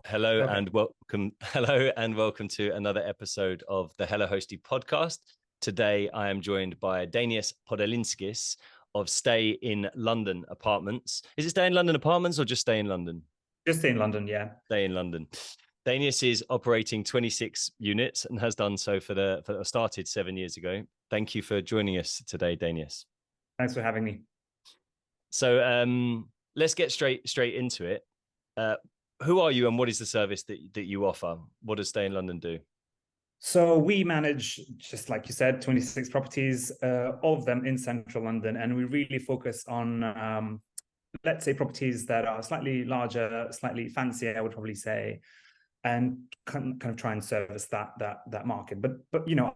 Hello Okay. and welcome. Hello and welcome to another episode of the Hello Hosty podcast. Today, I am joined by Dainius Podolinskis of Stay in London Apartments. Is it Stay in London Apartments or just Stay in London? Just in London, yeah. Stay in London. Dainius is operating 26 units and has done so started 7 years ago. Thank you for joining us today, Dainius. Thanks for having me. So let's get straight into it. Who are you and what is the service that you offer? What does Stay in London do? So we manage, just like you said, 26 properties, all of them in central London. And we really focus on, let's say, properties that are slightly larger, slightly fancier, I would probably say, and kind of try and service that market. But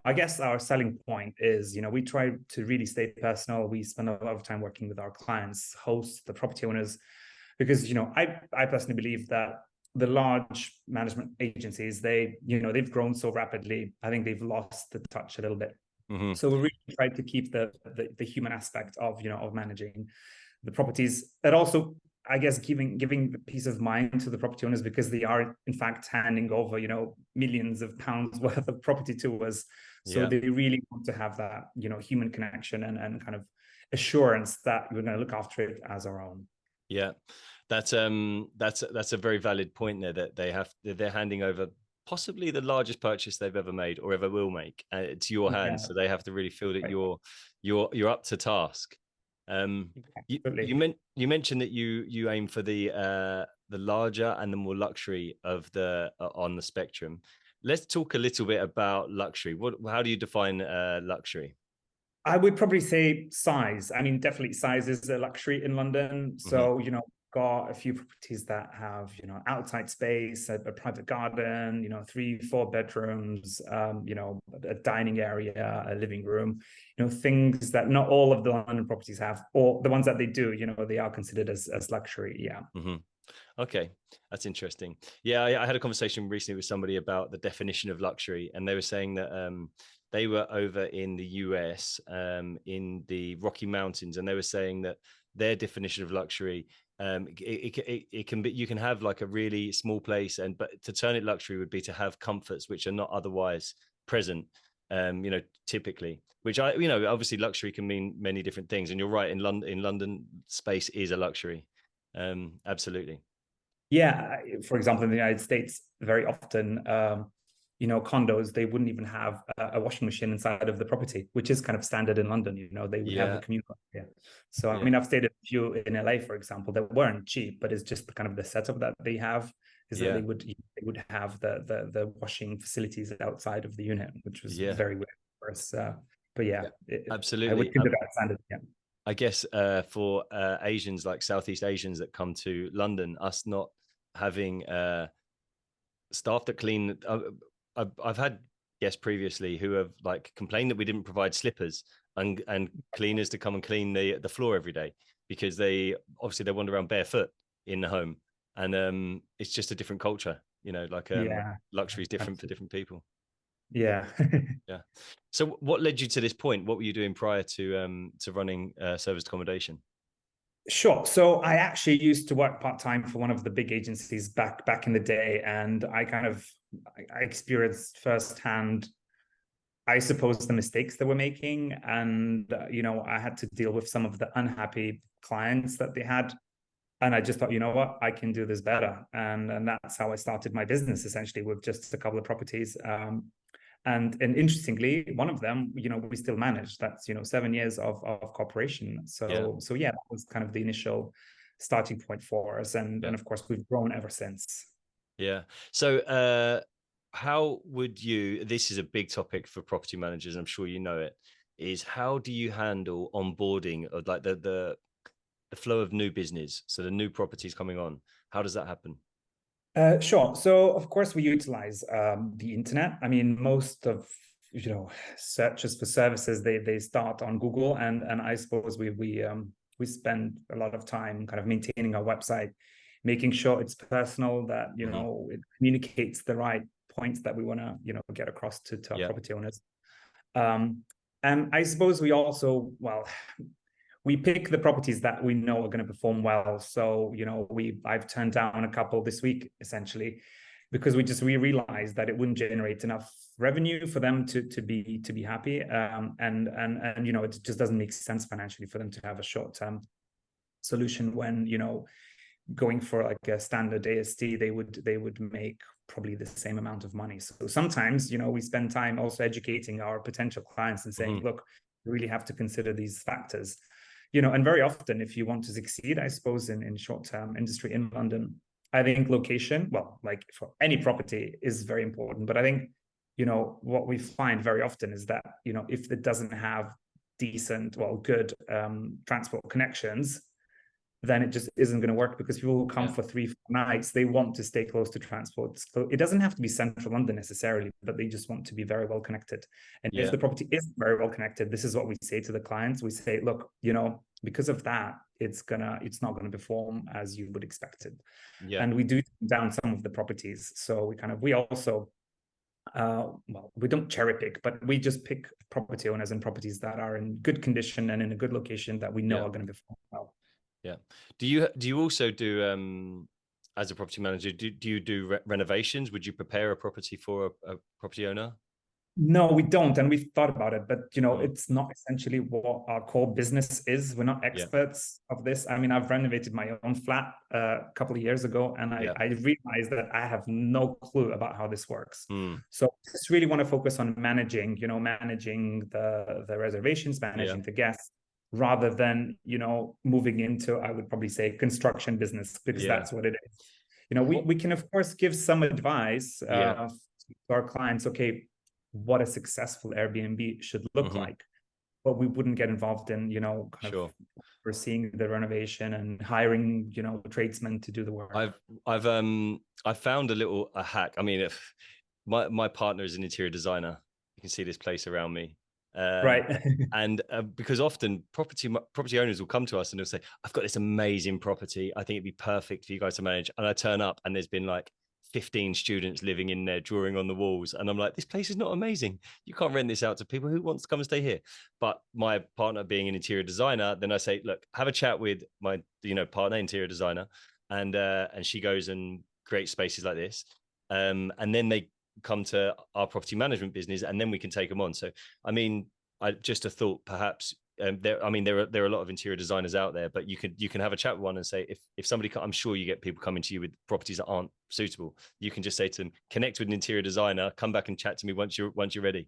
I guess our selling point is, we try to really stay personal. We spend a lot of time working with our clients, hosts, the property owners, because I personally believe that the large management agencies, they've grown so rapidly. I think they've lost the touch a little bit. Mm-hmm. So we really try to keep the human aspect of managing the properties, and also, I guess, giving the peace of mind to the property owners, because they are in fact handing over millions of pounds worth of property to us. So they really want to have that human connection and kind of assurance that we're going to look after it as our own. Yeah, that's a very valid point there, that they're handing over possibly the largest purchase they've ever made or ever will make to your hands. So they have to really feel that you're up to task. You mentioned that you aim for the larger and the more luxury of the on the spectrum. Let's talk a little bit about luxury. How do you define luxury? I would probably say size. I mean, definitely size is a luxury in London. So, got a few properties that have, outside space, a private garden, 3-4 bedrooms, a dining area, a living room, things that not all of the London properties have, or the ones that they do, they are considered as luxury. Yeah. Mm-hmm. Okay, that's interesting. Yeah, I had a conversation recently with somebody about the definition of luxury, and they were saying that they were over in the US, in the Rocky Mountains, and they were saying that their definition of luxury, it can be, you can have like a really small place, but to turn it luxury would be to have comforts which are not otherwise present, typically. Which obviously luxury can mean many different things, and you're right. In London, space is a luxury. Absolutely. Yeah, for example, in the United States, very often, condos, they wouldn't even have a washing machine inside of the property, which is kind of standard in London. They would have the communal. Yeah. So, I mean, I've stayed a few in LA, for example, that weren't cheap, but it's just the kind of the setup that they have is that they would have the washing facilities outside of the unit, which was very weird for us. But absolutely. I would consider that standard. Yeah. I guess for Asians, like Southeast Asians that come to London, us not having staff that clean. I've had guests previously who have like complained that we didn't provide slippers and cleaners to come and clean the floor every day, because they wander around barefoot in the home, and it's just a different culture. Luxury is different for different people. Yeah. Yeah. So what led you to this point? What were you doing prior to running serviced accommodation? Sure. So I actually used to work part-time for one of the big agencies back in the day, and I experienced firsthand, I suppose, the mistakes they were making. And I had to deal with some of the unhappy clients that they had. And I just thought, you know what, I can do this better. And that's how I started my business, essentially, with just a couple of properties. And interestingly, one of them, we still manage. That's 7 years of cooperation. So that was kind of the initial starting point for us, and of course we've grown ever since. Yeah. So how would you? This is a big topic for property managers. I'm sure you know it. Is how do you handle onboarding of like the flow of new business? So the new properties coming on. How does that happen? Sure. So of course we utilize the internet. I mean, most of searches for services, they start on Google, and I suppose we spend a lot of time kind of maintaining our website, making sure it's personal, that it communicates the right points that we want to get across to our property owners. And I suppose we also, we pick the properties that we know are going to perform well. So, you know, I've turned down a couple this week, essentially, because we realized that it wouldn't generate enough revenue for them to be happy. And you know, it just doesn't make sense financially for them to have a short-term solution when, you know, going for like a standard AST, they would make probably the same amount of money. So sometimes, you know, we spend time also educating our potential clients and saying, look, you really have to consider these factors. You know, and very often, if you want to succeed, I suppose, in short-term industry in London, I think location, well, like for any property, is very important. But I think, you know, what we find very often is that, you know, if it doesn't have decent, well, good transport connections, then it just isn't going to work, because people who come for 3-4 nights, they want to stay close to transport. So it doesn't have to be central London necessarily, but they just want to be very well connected. And if the property is very well connected, this is what we say to the clients. We say, look, you know, because of that, it's not going to perform as you would expect it. And we do down some of the properties. So we also well, we don't cherry pick, but we just pick property owners and properties that are in good condition and in a good location that we know are going to perform well. Yeah. Do you also do, as a property manager, do you do renovations? Would you prepare a property for a property owner? No, we don't. And we've thought about it, but, you know, it's not essentially what our core business is. We're not experts of this. I mean, I've renovated my own flat a couple of years ago, and I realized that I have no clue about how this works. So I just really want to focus on managing the reservations, managing the guests, rather than, you know, moving into, I would probably say, construction business, because that's what it is. You know, we can, of course, give some advice to our clients, okay, what a successful Airbnb should look like, but we wouldn't get involved in, you know, kind of overseeing the renovation and hiring, you know, tradesmen to do the work. I've found a hack. I mean, if my partner is an interior designer, you can see this place around me. Right. And because often property owners will come to us and they'll say, I've got this amazing property, I think it'd be perfect for you guys to manage. And I turn up and there's been like 15 students living in there drawing on the walls, and I'm like, this place is not amazing, you can't rent this out to people who want to come and stay here. But my partner being an interior designer, then I say, look, have a chat with my, you know, partner, interior designer, and she goes and creates spaces like this, and then they come to our property management business, and then we can take them on. So I mean, just a thought, perhaps there are a lot of interior designers out there, but you can have a chat with one and say, if somebody, I'm sure you get people coming to you with properties that aren't suitable, you can just say to them, connect with an interior designer, come back and chat to me once you're ready.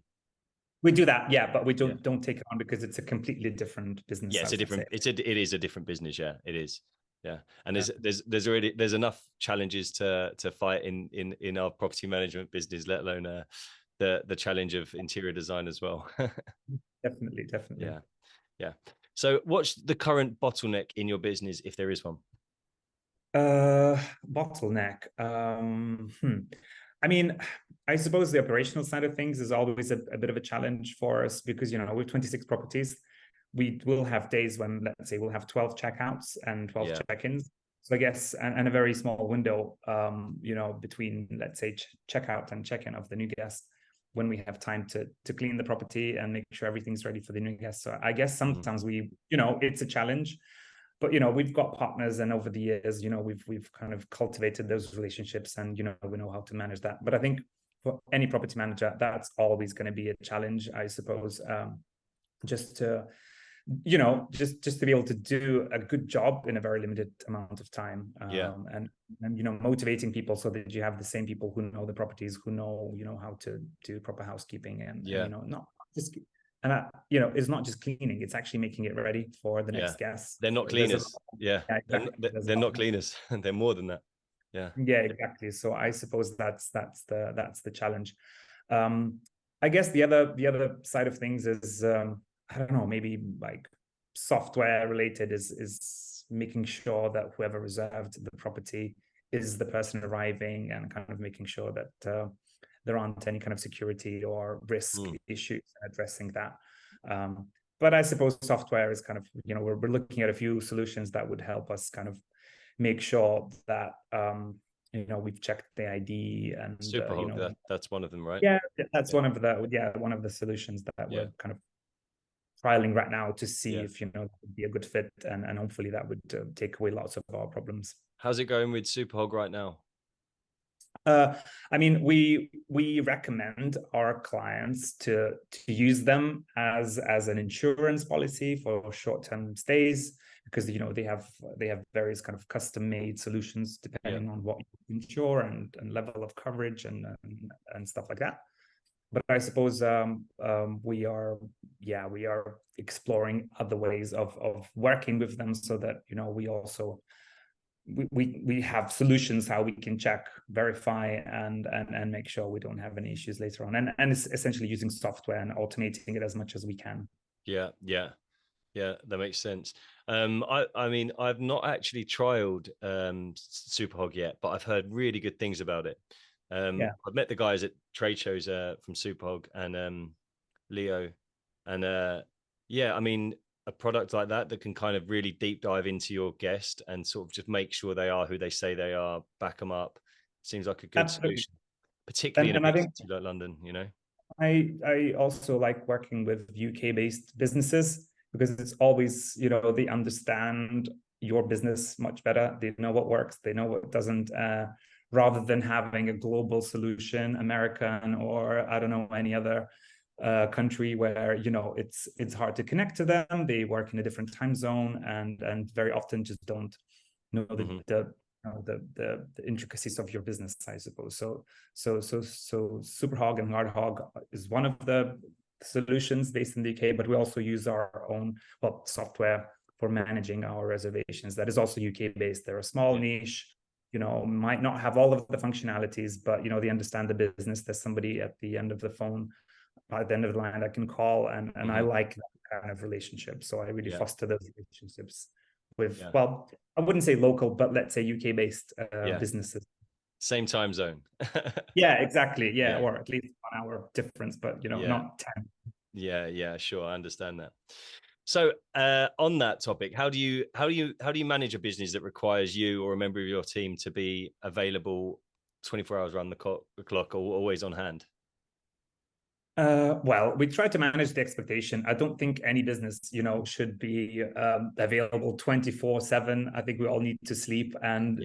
We do that, but we don't take it on, because it's a completely different business. Yeah, it is a different business. Yeah, it is. Yeah, and there's enough challenges to fight in our property management business, let alone the challenge of interior design as well. Definitely. Yeah. So what's the current bottleneck in your business, if there is one? Bottleneck. I mean, I suppose the operational side of things is always a bit of a challenge for us, because, you know, with 26 properties, we will have days when, let's say, we'll have 12 checkouts and 12 check-ins. So I guess, and a very small window, you know, between, let's say, checkout and check-in of the new guest, when we have time to clean the property and make sure everything's ready for the new guest. So I guess sometimes you know, it's a challenge, but, you know, we've got partners, and over the years, you know, we've kind of cultivated those relationships, and, you know, we know how to manage that. But I think for any property manager, that's always going to be a challenge, I suppose, just to, you know, just to be able to do a good job in a very limited amount of time, and you know, motivating people so that you have the same people who know the properties, who know, you know, how to do proper housekeeping, and you know, not just, and you know, it's not just cleaning, it's actually making it ready for the next guest. They're not cleaners. Exactly. They're not cleaners. They're more than that. Yeah, exactly. So I suppose that's the challenge. I guess the other side of things is, I don't know, maybe like software related, is making sure that whoever reserved the property is the person arriving, and kind of making sure that there aren't any kind of security or risk issues, and addressing that. But I suppose software is kind of, you know, we're looking at a few solutions that would help us kind of make sure that you know, we've checked the ID, and Super you know, that's one of them, right? Yeah, that's one of the solutions that we're kind of trialing right now to see Yeah. if, that would be a good fit, and hopefully that would take away lots of our problems. How's it going with Superhog right now? I mean, we recommend our clients to use them as an insurance policy for short-term stays, because they have various kind of custom-made solutions depending on what you insure and level of coverage and stuff like that. But I suppose we are exploring other ways of working with them, so that we also we have solutions how we can check, verify, and make sure we don't have any issues later on, and it's essentially using software and automating it as much as we can. Yeah, that makes sense. I mean, I've not actually trialed Superhog yet, but I've heard really good things about it. I've met the guys at trade shows from Superhog and Leo, and I mean, a product like that can kind of really deep dive into your guest and sort of just make sure they are who they say they are, back them up, seems like a good Absolutely. solution, particularly in a I big think city like London, I also like working with UK based businesses, because it's always, they understand your business much better. They know what works, they know what doesn't, rather than having a global solution, American, or I don't know, any other country where it's hard to connect to them. They work in a different time zone, and very often just don't know the intricacies of your business, I suppose. So Superhog and Hardhog is one of the solutions based in the UK, but we also use our own software for managing our reservations. That is also UK based. They're a small niche, might not have all of the functionalities, but they understand the business. There's somebody at the end of the phone, at the end of the line, I can call, and I like that kind of relationship. So I really foster those relationships with, I wouldn't say local, but let's say UK based businesses. Same time zone. Yeah, exactly. Yeah, or at least 1 hour difference, but not 10. Yeah, sure, I understand that. So on that topic, how do you manage a business that requires you or a member of your team to be available 24 hours around the clock, or always on hand? Well, we try to manage the expectation. I don't think any business, should be available 24/7. I think we all need to sleep and,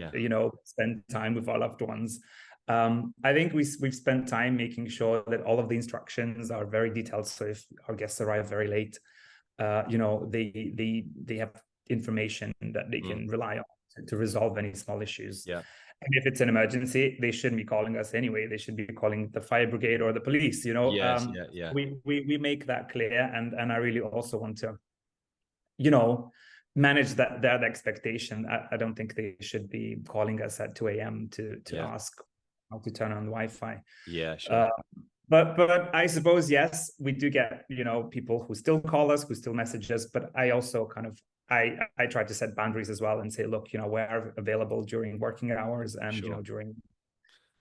spend time with our loved ones. I think we've spent time making sure that all of the instructions are very detailed. So if our guests arrive very late, they have information that they can rely on to resolve any small issues. Yeah. And if it's an emergency, they shouldn't be calling us anyway. They should be calling the fire brigade or the police. Yes, We make that clear, and I really also want to, manage that expectation. I don't think they should be calling us at 2 a.m. to ask how to turn on Wi-Fi. Yeah, sure. But I suppose, yes, we do get, people who still call us, who still message us. But I also kind of, I try to set boundaries as well and say, look, we're available during working hours and, during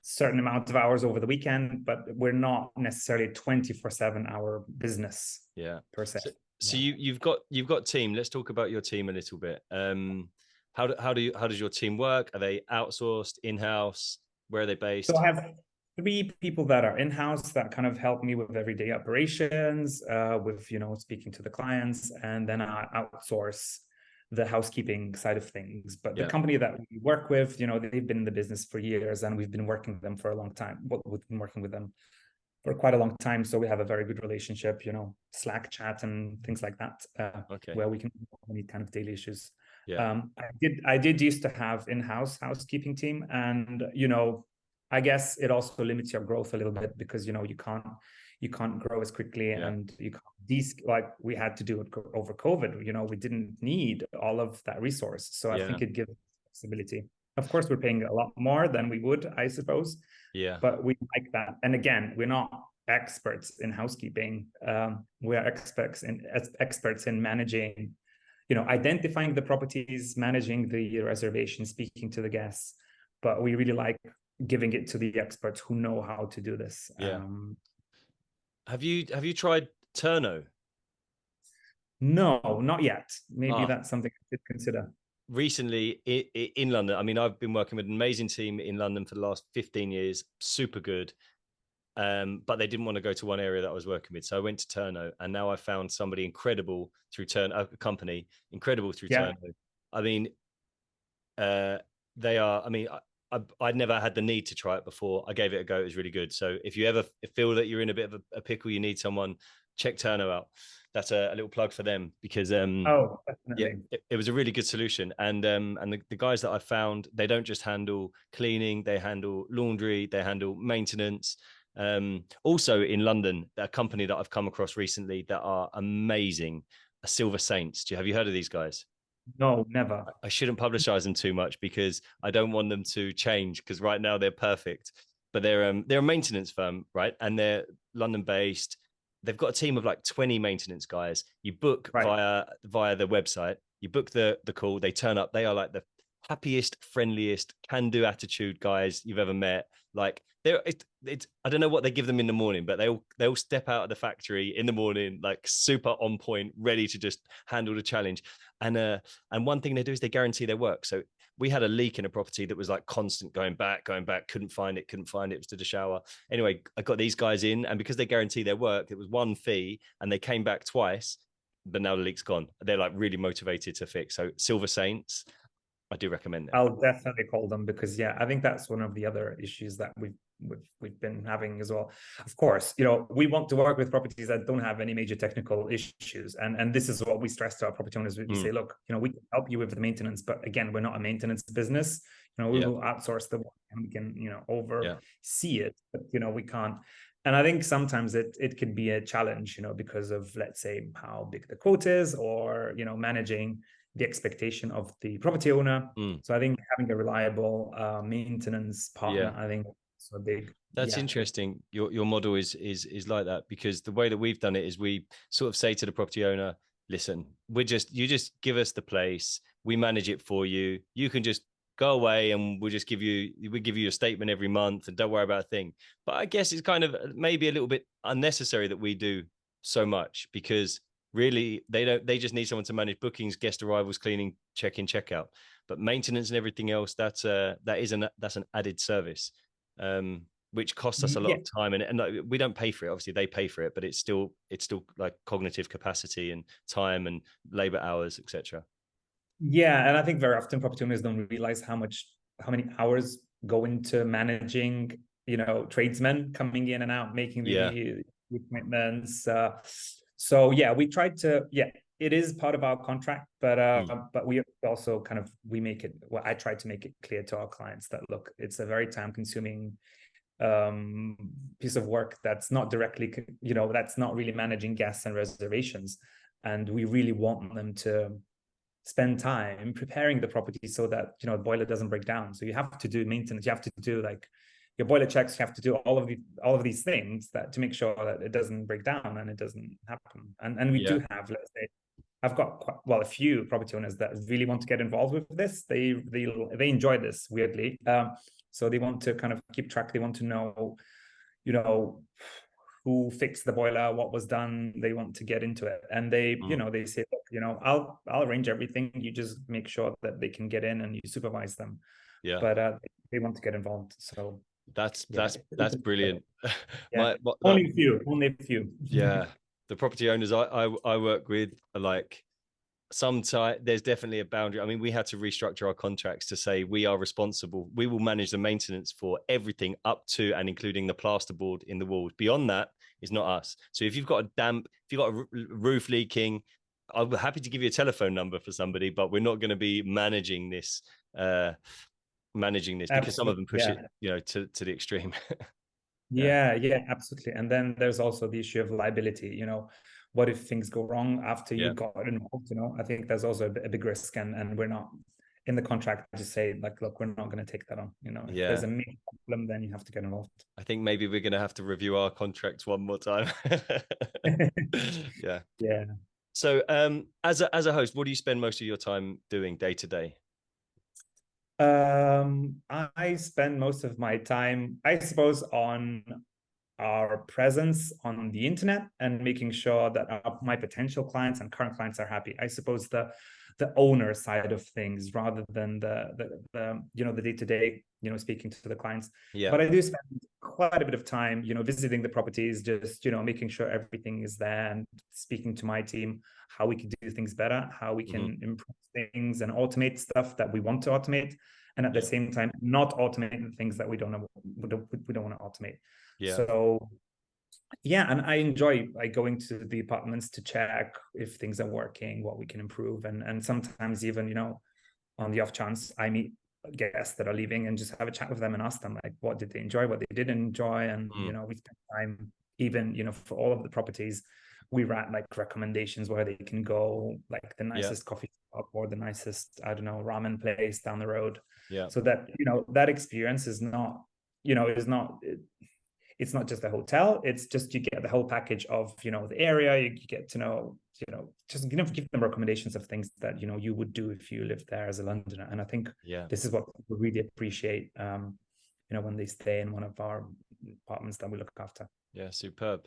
certain amount of hours over the weekend, but we're not necessarily 24/7 hour business per se. So you've got team. Let's talk about your team a little bit. How does your team work? Are they outsourced, in-house? Where are they based? So I have 3 people that are in-house that kind of help me with everyday operations, with speaking to the clients, and then I outsource the housekeeping side of things. But the company that we work with, they've been in the business for years, and we've been working with them for a long time. We've been working with them for quite a long time, so we have a very good relationship. Slack chat and things like that, where we can any kind of daily issues. I did used to have in-house housekeeping team, and I guess it also limits your growth a little bit, because you can't grow as quickly, and you can't like we had to do it over COVID. We didn't need all of that resource, so I think it gives flexibility. Of course, we're paying a lot more than we would, I suppose. But we like that. And again, we're not experts in housekeeping. We are experts in managing, identifying the properties, managing the reservation, speaking to the guests. But we really like giving it to the experts who know how to do this. Have you tried Turno? No, not yet. Maybe that's something I should consider. Recently in London, I mean, I've been working with an amazing team in London for the last 15 years. Super good. But they didn't want to go to one area that I was working with. So I went to Turno, and now I found somebody incredible through a company incredible through Yeah. Turno. I mean, they are, I mean, I'd never had the need to try it before. I gave it a go. It was really good. So if you ever feel that you're in a bit of a pickle, you need someone, check Turno out. That's a little plug for them, because Oh, yeah, definitely. it was a really good solution. And the guys that I found, they don't just handle cleaning, they handle laundry, they handle maintenance. Also in London, a company that I've come across recently that are amazing, Silver Saints. Have you heard of these guys? No, never. I shouldn't publicize them too much because I don't want them to change, because right now they're perfect. But they're a maintenance firm, right? And they're London based. They've got a team of like 20 maintenance guys. You book Right. via the website. You book the call. They turn up. They are like the happiest, friendliest, can-do attitude guys you've ever met. Like it's I don't know what they give them in the morning, but they all step out of the factory in the morning like super on point, ready to just handle the challenge. And one thing they do is they guarantee their work. So we had a leak in a property that was like constant, going back, couldn't find it. It was to the shower. Anyway, I got these guys in, and because they guarantee their work, it was one fee, and they came back twice, but now the leak's gone. They're like really motivated to fix. So Silver Saints, I do recommend them. I'll definitely call them, because yeah, I think that's one of the other issues that we've been having as well. Of course, we want to work with properties that don't have any major technical issues, and this is what we stress to our property owners. We say, look, we can help you with the maintenance, but again, we're not a maintenance business. We will outsource the work, and we can oversee it, but we can't. And I think sometimes it can be a challenge, because of, let's say, how big the quote is, or managing the expectation of the property owner. So I think having a reliable maintenance partner, I think, so big. That's interesting. Your model is like that, because the way that we've done it is we sort of say to the property owner, listen, you just give us the place, we manage it for you. You can just go away, and we give you a statement every month, and don't worry about a thing. But I guess it's kind of maybe a little bit unnecessary that we do so much, because really they just need someone to manage bookings, guest arrivals, cleaning, check-in, check-out. But maintenance and everything else, that's an added service. Which costs us a lot of time, and we don't pay for it. Obviously, they pay for it, but it's still like cognitive capacity and time and labor hours, etc. Yeah, and I think very often property owners don't realize how many hours go into managing, tradesmen coming in and out, making the appointments. So yeah, we tried to. Yeah, it is part of our contract, but we also make it. Well, I try to make it clear to our clients that, look, it's a very time-consuming piece of work that's not directly, that's not really managing guests and reservations, and we really want them to spend time preparing the property so that the boiler doesn't break down. So you have to do maintenance, you have to do like your boiler checks, you have to do all of these things that to make sure that it doesn't break down and it doesn't happen. And we do have, let's say, I've got a few property owners that really want to get involved with this. They enjoy this, weirdly. So they want to kind of keep track. They want to know, who fixed the boiler, what was done. They want to get into it, and they say, look, I'll arrange everything. You just make sure that they can get in, and you supervise them. Yeah. But they want to get involved. So that's brilliant. Yeah. Only a few. Yeah, the property owners I work with are like, sometimes there's definitely a boundary. I mean, we had to restructure our contracts to say we are responsible. We will manage the maintenance for everything up to and including the plasterboard in the walls. Beyond that is not us. So if you've got a roof leaking, I'm happy to give you a telephone number for somebody, but we're not going to be managing this. Because some of them push it, to the extreme. Yeah, absolutely. And then there's also the issue of liability. What if things go wrong after you got involved? I think there's also a big risk, and we're not in the contract to say, like, look, we're not going to take that on. If there's a major problem, then you have to get involved. I think maybe we're going to have to review our contracts one more time. Yeah. So as a host, what do you spend most of your time doing day to day? I spend most of my time, I suppose, on our presence on the internet and making sure that my potential clients and current clients are happy. I suppose the owner side of things, rather than the day-to-day, speaking to the clients. But I do spend quite a bit of time, visiting the properties, just, making sure everything is there and speaking to my team, how we can do things better, how we can improve things and automate stuff that we want to automate. And at the same time, not automate the things that we don't want to automate. Yeah. So yeah, and I enjoy going to the apartments to check if things are working, what we can improve. And sometimes even, on the off chance, I meet guests that are leaving and just have a chat with them and ask them like, what did they enjoy, what they didn't enjoy. And, we spend time even, for all of the properties, we write like recommendations where they can go, like the nicest coffee shop or the nicest, I don't know, ramen place down the road. Yeah. So that, that experience is not, it's not just a hotel. It's just, you get the whole package of, the area. You get to know, just give them recommendations of things that, you would do if you lived there as a Londoner. And I think this is what people really appreciate, when they stay in one of our apartments that we look after. Yeah. Superb.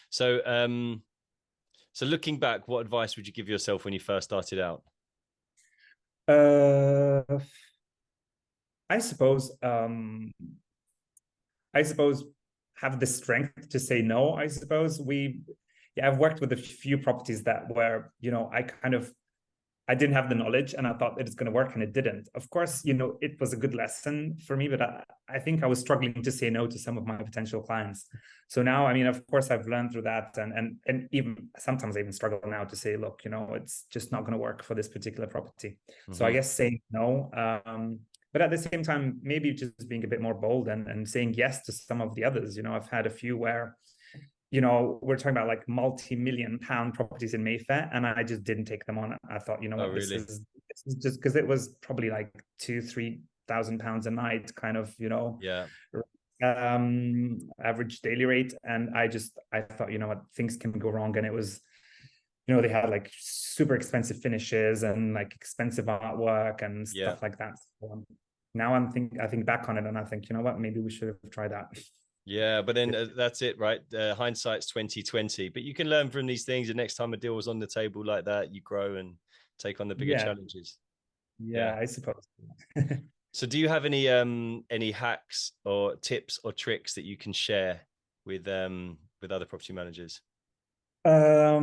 So, so looking back, what advice would you give yourself when you first started out? I suppose have the strength to say no. I suppose I've worked with a few properties that where, I didn't have the knowledge and I thought it's going to work and it didn't. Of course, it was a good lesson for me, but I think I was struggling to say no to some of my potential clients. So now, I mean, of course, I've learned through that, and even sometimes I even struggle now to say, look, it's just not going to work for this particular property. So I guess saying no, but at the same time, maybe just being a bit more bold and saying yes to some of the others. I've had a few where, we're talking about like multi-million-pound properties in Mayfair, and I just didn't take them on. I thought, this is just because it was probably like £2,000-3,000 a night, kind of, average daily rate. And I thought, what, things can go wrong. And it was, they had like super expensive finishes and like expensive artwork and stuff like that. So, now I think back on it and I think, what, maybe we should have tried that. Yeah, but then that's it, right? Hindsight's 2020. But you can learn from these things. The next time a deal was on the table like that, you grow and take on the bigger challenges. Yeah, I suppose. So, do you have any hacks or tips or tricks that you can share with other property managers? I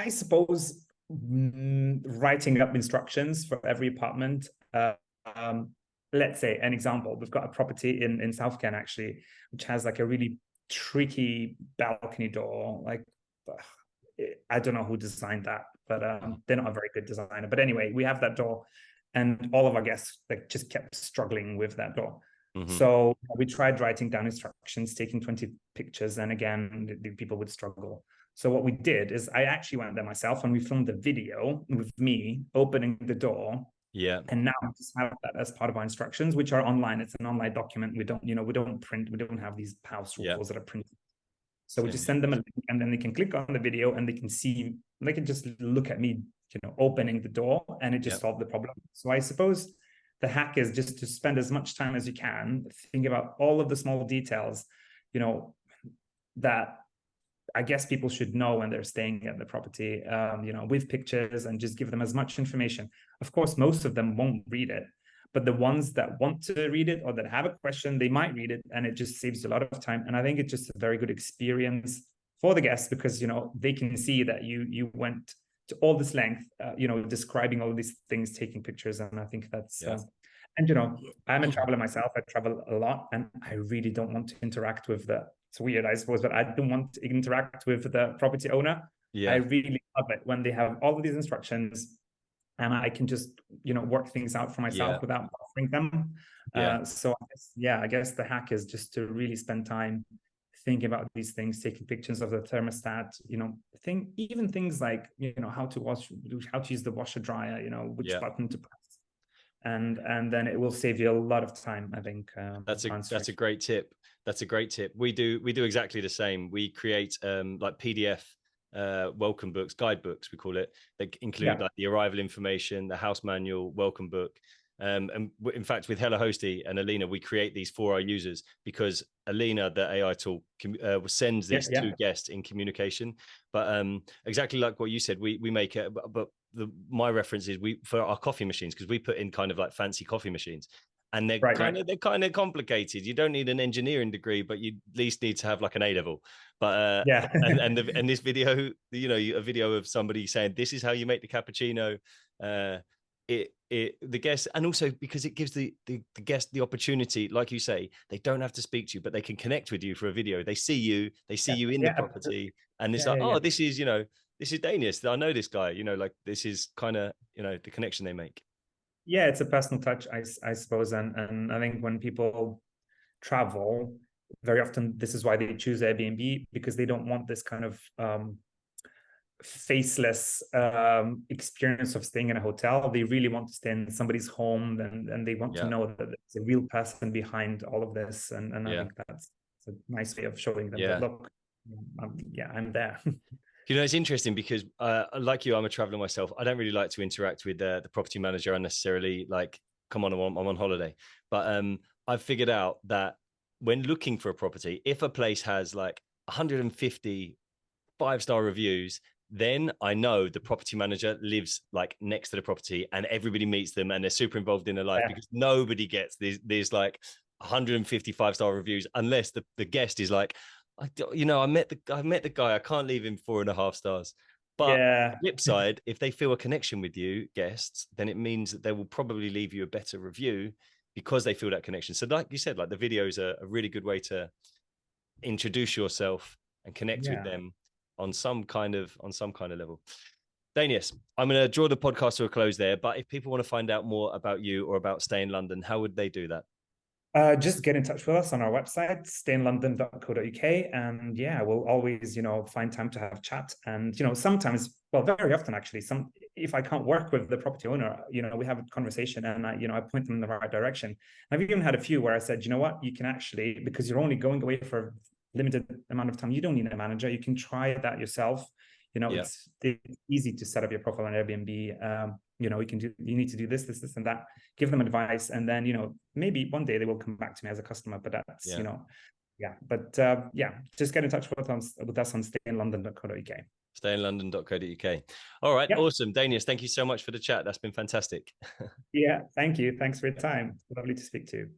suppose writing up instructions for every apartment. Let's say an example, we've got a property in South Ken actually, which has like a really tricky balcony door. Like, I don't know who designed that, but they're not a very good designer. But anyway, we have that door and all of our guests like just kept struggling with that door. So we tried writing down instructions, taking 20 pictures, and again, the people would struggle. So what we did is I actually went there myself and we filmed a video with me opening the door. Yeah. And now we just have that as part of our instructions, which are online. It's an online document. We don't print. We don't have these house rules that are printed. So we just send them a link, and then they can click on the video and they can see. They can just look at me, opening the door, and it just solved the problem. So I suppose the hack is just to spend as much time as you can thinking about all of the small details, that I guess people should know when they're staying at the property, with pictures, and just give them as much information. Of course, most of them won't read it, but the ones that want to read it or that have a question, they might read it, and it just saves a lot of time. And I think it's just a very good experience for the guests because, they can see that you went to all this length, describing all these things, taking pictures. And I think that's, and, I'm a traveler myself. I travel a lot and I really don't want to interact with it's weird, I suppose, but I don't want to interact with the property owner. I really love it when they have all of these instructions and I can just, work things out for myself without offering them. So I guess the hack is just to really spend time thinking about these things, taking pictures of the thermostat, even things like, how to use the washer dryer, which button to press. And then it will save you a lot of time, I think. That's a great tip. That's a great tip. We do exactly the same. We create like PDF welcome books, guidebooks, we call it, that include like the arrival information, the house manual, welcome book. And in fact, with Hello Hosty and Alina, we create these for our users because Alina, the AI tool, sends these to guests in communication. But exactly like what you said, we make it. But my reference is for our coffee machines, because we put in kind of like fancy coffee machines. and Right. they're kind of complicated. You don't need an engineering degree, but you at least need to have like an A level. But Yeah. and this video, you know, a video of somebody saying this is how you make the cappuccino. The guest, and also because it gives the guest the opportunity, like you say, they don't have to speak to you, but they can connect with you for a video. They see you in the property, and it's like, oh, this is, you know, this is Dainius. I know this guy, you know, like this is kind of, you know, the connection they make. Yeah, it's a personal touch, I suppose. And I think when people travel, very often this is why they choose Airbnb, because they don't want this kind of faceless experience of staying in a hotel. They really want to stay in somebody's home, and they want to Yeah. know that there's a real person behind all of this. And I Yeah. think that's a nice way of showing them that, Yeah. look, I'm there. You know, it's interesting because, like you, I'm a traveler myself. I don't really like to interact with the property manager unnecessarily. Like, come on, I'm on holiday. But I've figured out that when looking for a property, if a place has like 150 5-star reviews, then I know the property manager lives like next to the property, and everybody meets them, and they're super involved in their life, Yeah. because nobody gets these like 150 5-star reviews unless the guest is like, you know, I met the guy. I can't leave him 4.5 stars. But Yeah. flip side, if they feel a connection with you, guests, then it means that they will probably leave you a better review because they feel that connection. So, like you said, like the videos are a really good way to introduce yourself and connect with Yeah. them on some kind of level. Dainius, I'm going to draw the podcast to a close there. But if people want to find out more about you or about Stay in London, how would they do that? Just get in touch with us on our website, stayinlondon.co.uk. And yeah, we'll always, find time to have chat. And, sometimes, well, very often actually, if I can't work with the property owner, we have a conversation, and I point them in the right direction. I've even had a few where I said, you know what, you can actually, because you're only going away for a limited amount of time, you don't need a manager. You can try that yourself. It's easy to set up your profile on Airbnb. You need to do this, and that, give them advice. And then, maybe one day they will come back to me as a customer, but that's, just get in touch with us on stayinlondon.co.uk. Stayinlondon.co.uk. All right. Yep. Awesome. Dainius, thank you so much for the chat. That's been fantastic. Yeah. Thank you. Thanks for your time. Lovely to speak to you.